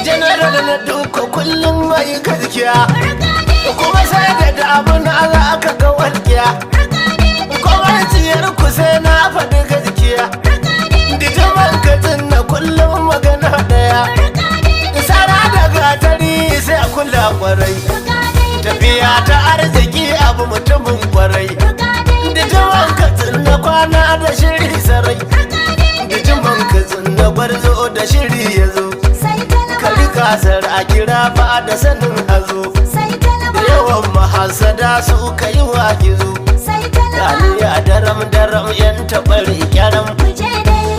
General na duka kullum mai gaskiya, kuma sai da damuna za ka ga walƙiya. Kwanciyar ku sai na faɗi gaskiya, dijiman katin na kullum magana ɗaya. Sara da gatari sai a kula kwarai, tafiya ta arziki abu mutumin kwarai. Dijiman katin na kwana da shiri sarai, dijiman katin na gwarzo da shiri ya zo. Kari kasar a kira ba da sanin hazo, da yawan mahasada su ka yi wa gizo. Galiya daram yan taɓar kyaram,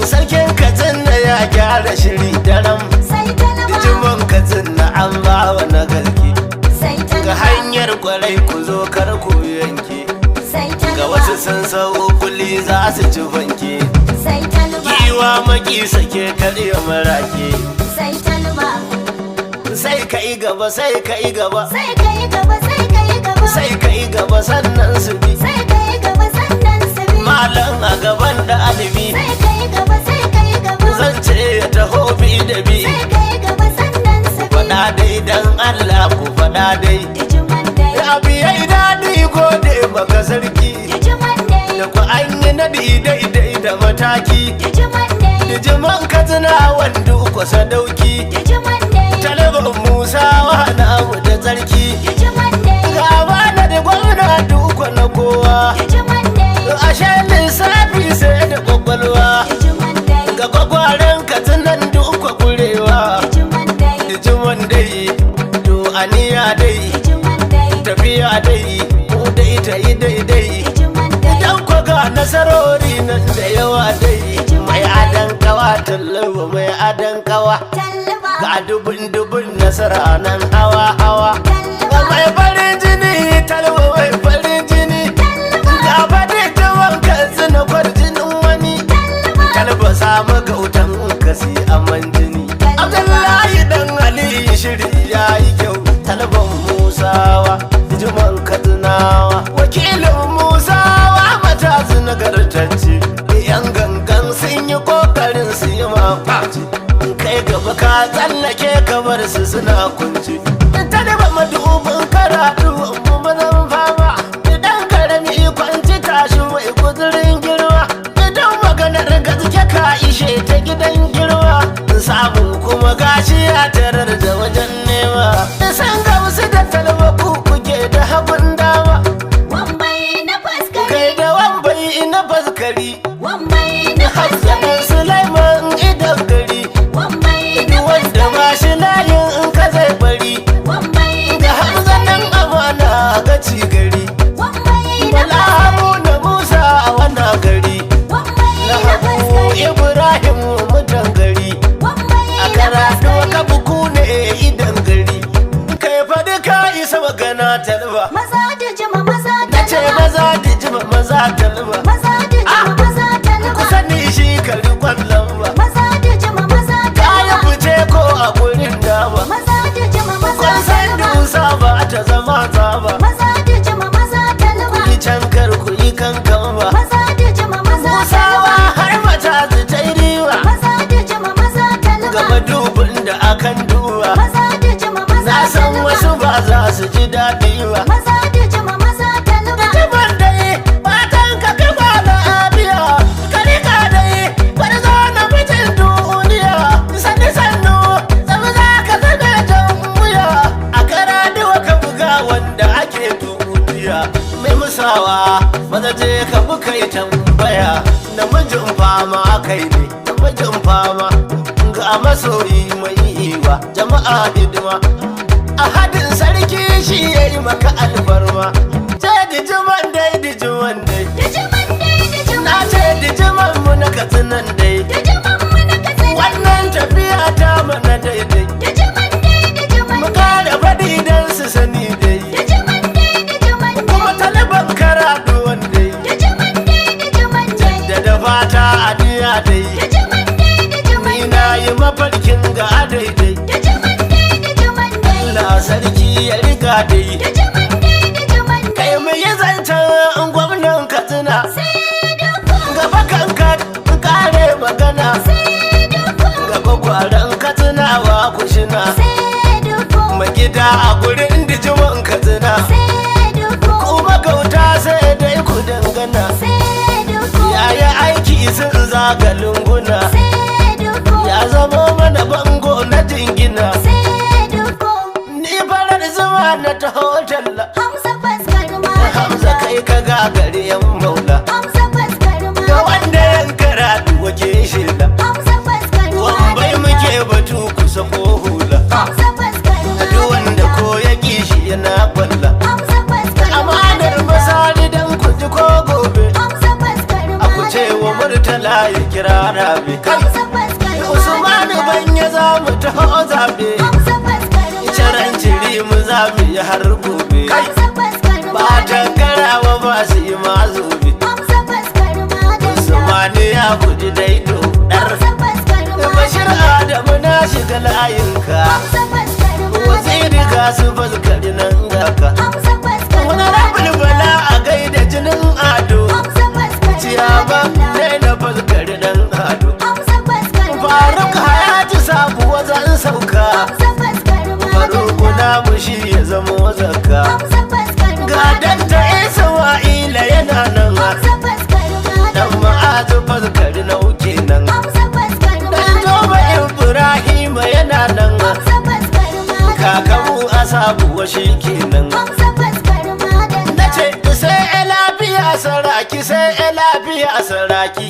sarkin katsina ya gyara shiri daram. Dijiman katsina an bawa na gaske, ga hanyar kwarai ku zo kar ku yanke. Ga wasu sun sau kuli za su ci banke, giwa maki sake karya marake. Sai ka yi gaba, sai ka yi gaba, sai ka yi gaba sannan su bi. Malam a gaban da alibi, zan ce ya taho bi da bi. Faɗa dai dan Allah ku faɗa dai, abu ya yi daɗi gode maka sarki. Da ku an yi naɗi daidai da mataki, dijiman katsina wando ku sadauki. Talaban Musa na mu da tsarki, gaba na da gwamna duka na kowa. Ashe lissafi sai da kwakwalwa, ga kwakwaren katsinan duka kurewa. Dijiman dai, to aniya dai, tafiya dai, mu dai ta yi daidai. Idan kwa ga nasarori nan da yawa dai, mai adan kawa tallaba mai adan kawa. Ga dubun nasara nan hawa. Ga mai farin jini talba mai farin jini, ga faɗi tuwon katsina kwarjinin wani. Talba samu gautan kasi aman jini. Abdullahi dan Ali shiri ya yi kyau, talban Musawa, dijiman katsinawa. Wakilin Musawa matazi nagartacce, yan gangan sun yi kokarin su yi mafaci. Kai gaba ka tsallake kamar su suna kunci, ta da ba madubin karatu mu mazan fama. Idan karami kwanci tashi mai kudurin girma, idan maganar gaske ka ishe ta gidan girma. Samu kuma gashi ya tarar da wajen nema, san gamsu da talba ku kuke da hagun dama. Kai da wambai na faskari, Hassanin Sulaiman idan gari. Wanda ma shi layin in ka zai bari, ga Hamza nan amana ga ci gari. Bala Habu na Musa a wana gari, na Habu Ibrahim mutan gari. A karatu ka buku ne idan gari, kai faɗi ka isa magana talba. Na ce maza da jima maza talba, kusa ni shi kari kwallon ba. Ko a gurin dama, kun san dusa ba ta zama tsaba. Kuyi can kar kuyi kankan ba, musawa har mata su ta yi riwa. Gaba dubin da akan duba, na san wasu ba za su ji daɗi ba. Dijiman dai fatan ka gaba na abiya, ka rika dai wani zo na mijin duniya. Sannu zama za ka zaga jan wuya, a kara duwa ka buga wanda ake duniya. Mai musawa maza je ka buka yi tambaya, namijin fama kai ne namijin fama. Ga masoyi mai iwa jama'a hidima, a hadin sarki shi ya yi maka alfarma. Ce dijiman dai na ce dijiman mu na katsinan dai, wannan tafiya ta mana daidai. Mu kara faɗi don su sani dai, kuma taliban karatu wanda jaddada fata a niya dai. Ni na yi mafarkin ga daidai, Allah sarki ya riga dai. Kai mu yi zancen gwamnan Katsina, gaba kan kare magana, gaba gwaran Katsina. zaga lunguna sai duku, ya zamo mana bango na jingina sai duku. ni farar zuma na taho talla Hamza fuskar Hamza malanta, kai ka gagare yan maula Hamza fuskar ga malanta, wanda yan karatu waje shilla Hamza fuskar wambai muke batu kusa ko hula Hamza fuskar duk wanda ko ya kishi yana kwalla Hamza fuskar amanar masari dan ku ji ko gobe Hamza fuskar a ku ce wa murtala ya kira rabe kai Hamza fuskar usmanu ban ya za mu taho zabe Hamza fuskar caran ciri mu za mu yi har gobe Hamza fuskar ba tankarawa ba su yi mazubi Hamza fuskar usmanu ya guji daito dar Hamza fuskar bashir adamu na shiga layinka Hamza fuskar waziri ga su fuskari nan gaka Hamza fuskar wani rabin bala a gaida jinin ado Hamza fuskar ciyama ne na fuskari nan ado Hamza fuskar faruk hayatu sabuwa zan sauka Hamza fuskar faruku na mushi ya zamo zakka Hamza fuskar ga danta isa wa'ila yana nan Hamza fuskar dan ma'azu fuskari na uke nan Hamza fuskar dan toba ibrahima yana nan Hamza fuskar kakamu asabuwa shi kenan Hamza fuskar na ce sai lafiya saraki sai lafiya saraki